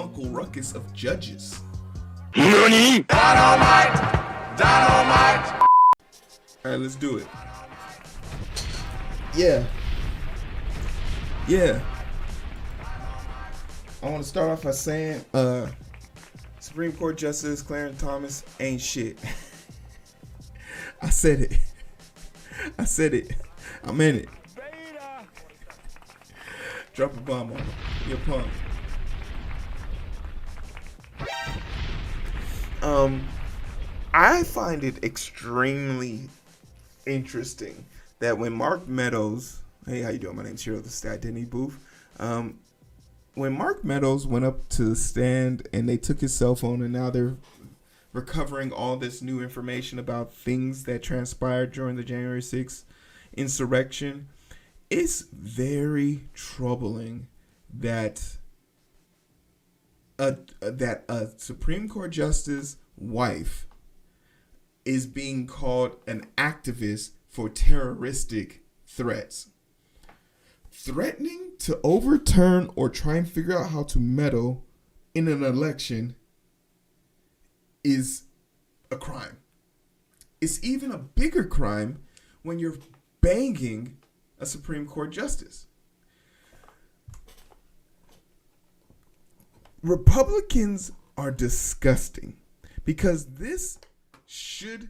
Uncle Ruckus of judges. NANI?! Dynamite! Alright, let's do it. Yeah. I want to start off by saying, Supreme Court Justice Clarence Thomas ain't shit. I said it. I'm in it. Drop a bomb on him. You're a punk. I find it extremely interesting that when Mark Meadows, hey, how you doing? My name's Heero. This is the Identity Booth. When Mark Meadows went up to the stand and they took his cell phone and now they're recovering all this new information about things that transpired during the January 6th insurrection, it's very troubling that a Supreme Court Justice wife is being called an activist for terroristic threats. Threatening to overturn or try and figure out how to meddle in an election is a crime. It's even a bigger crime when you're banging a Supreme Court justice. Republicans are disgusting because this should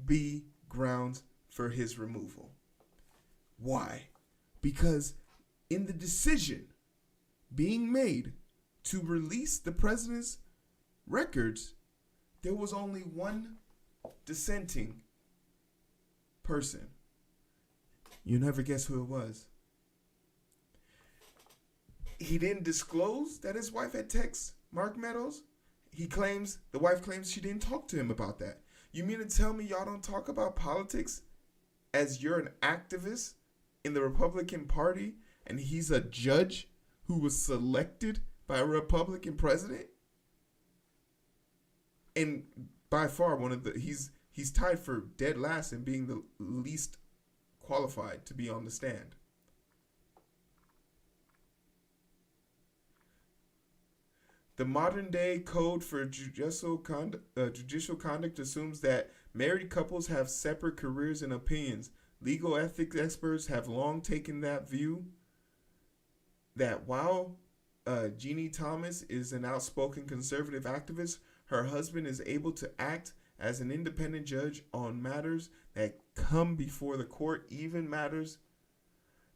be grounds for his removal. Why? Because in the decision being made to release the president's records, there was only one dissenting person. You never guess who it was. He didn't disclose that his wife had texted Mark Meadows. The wife claims she didn't talk to him about that. You mean to tell me y'all don't talk about politics as you're an activist in the Republican Party and he's a judge who was selected by a Republican president? And by far he's tied for dead last in being the least qualified to be on the stand. The modern day code for judicial conduct assumes that married couples have separate careers and opinions. Legal ethics experts have long taken that view that while Jeannie Thomas is an outspoken conservative activist, her husband is able to act as an independent judge on matters that come before the court, even matters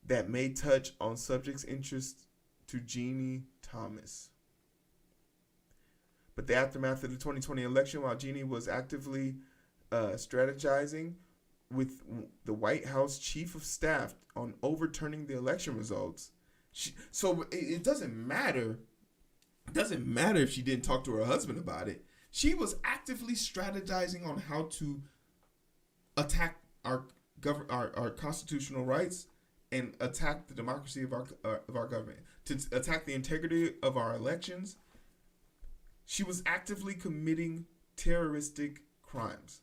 that may touch on subjects' interest to Jeannie Thomas. But the aftermath of the 2020 election, while Jeannie was actively strategizing with the White House chief of staff on overturning the election results, so it doesn't matter. It doesn't matter if she didn't talk to her husband about it. She was actively strategizing on how to attack our constitutional rights and attack the democracy of our government, to attack the integrity of our elections. She was actively committing terroristic crimes.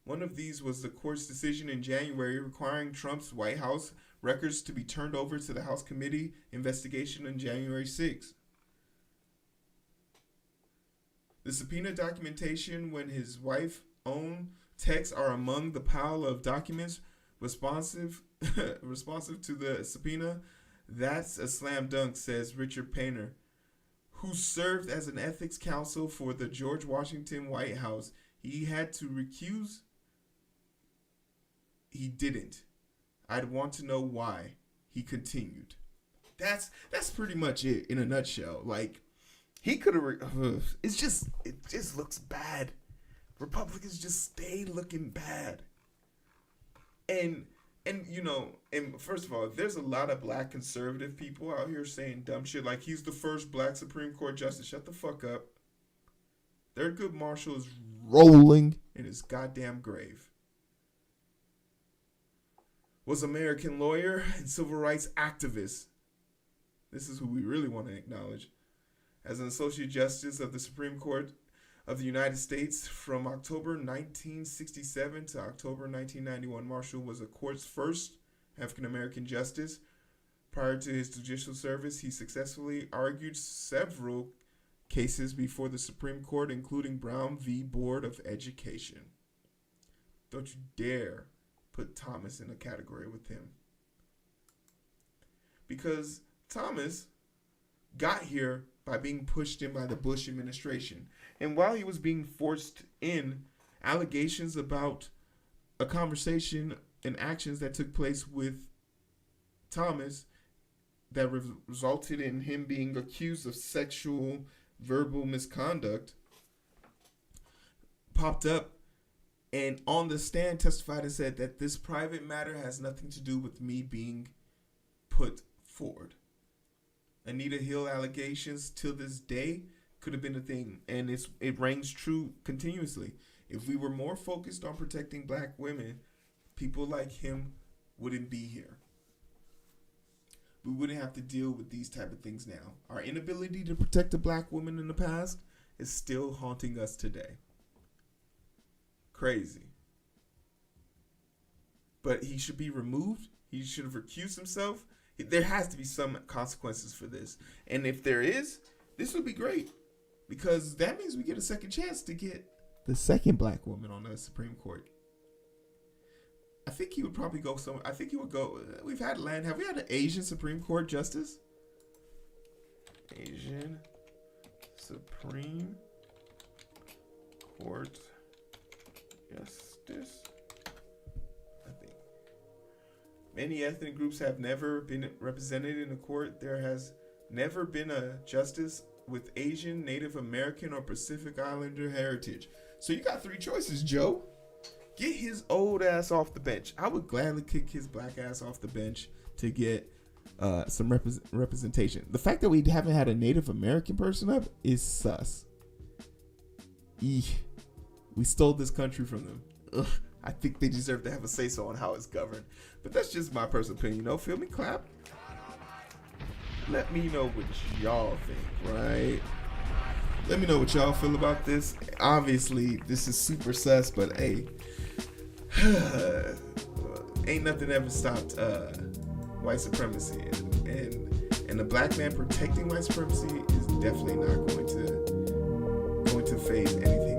One of these was the court's decision in January requiring Trump's White House records to be turned over to the House Committee investigation on January 6th. The subpoena documentation when his wife owned texts are among the pile of documents responsive to the subpoena. That's a slam dunk, says Richard Painter, who served as an ethics counsel for the George Washington White House. He had to recuse. He didn't. I'd want to know why. He continued. That's pretty much it in a nutshell. Like, he could have. It just looks bad. Republicans just stay looking bad. And first of all, there's a lot of black conservative people out here saying dumb shit like he's the first black Supreme Court justice. Shut the fuck up. Thurgood Marshall is rolling in his goddamn grave. Was American lawyer and civil rights activist. This is who we really want to acknowledge. As an associate justice of the Supreme Court of the United States from October 1967 to October 1991, Marshall was the court's first African-American justice, Prior to his judicial service, he successfully argued several cases before the Supreme Court, including Brown v. Board of Education. Don't you dare put Thomas in a category with him. Because Thomas got here by being pushed in by the Bush administration. And while he was being forced in, allegations about a conversation and actions that took place with Thomas that resulted in him being accused of sexual verbal misconduct popped up, and on the stand testified and said that this private matter has nothing to do with me being put forward. Anita Hill allegations till this day could have been a thing, and it rings true continuously. If we were more focused on protecting black women, people like him wouldn't be here. We wouldn't have to deal with these type of things now. Our inability to protect a black woman in the past is still haunting us today. Crazy. But he should be removed. He should have recused himself. There has to be some consequences for this. And if there is, this would be great. Because that means we get a second chance to get the second black woman on the Supreme Court. I think he would probably go somewhere. I think he would go. Have we had an Asian Supreme Court justice? Asian Supreme Court justice. I think many ethnic groups have never been represented in the court. There has never been a justice with Asian, Native American, or Pacific Islander heritage. So you got three choices, Joe. Get his old ass off the bench. I would gladly kick his black ass off the bench to get some representation. The fact that we haven't had a Native American person up is sus. We stole this country from them. Ugh, I think they deserve to have a say-so on how it's governed. But that's just my personal opinion. You know, feel me? Clap. Let me know what y'all think, right? Let me know what y'all feel about this. Obviously, this is super sus, but hey, ain't nothing ever stopped white supremacy, and the black man protecting white supremacy is definitely not going to phase anything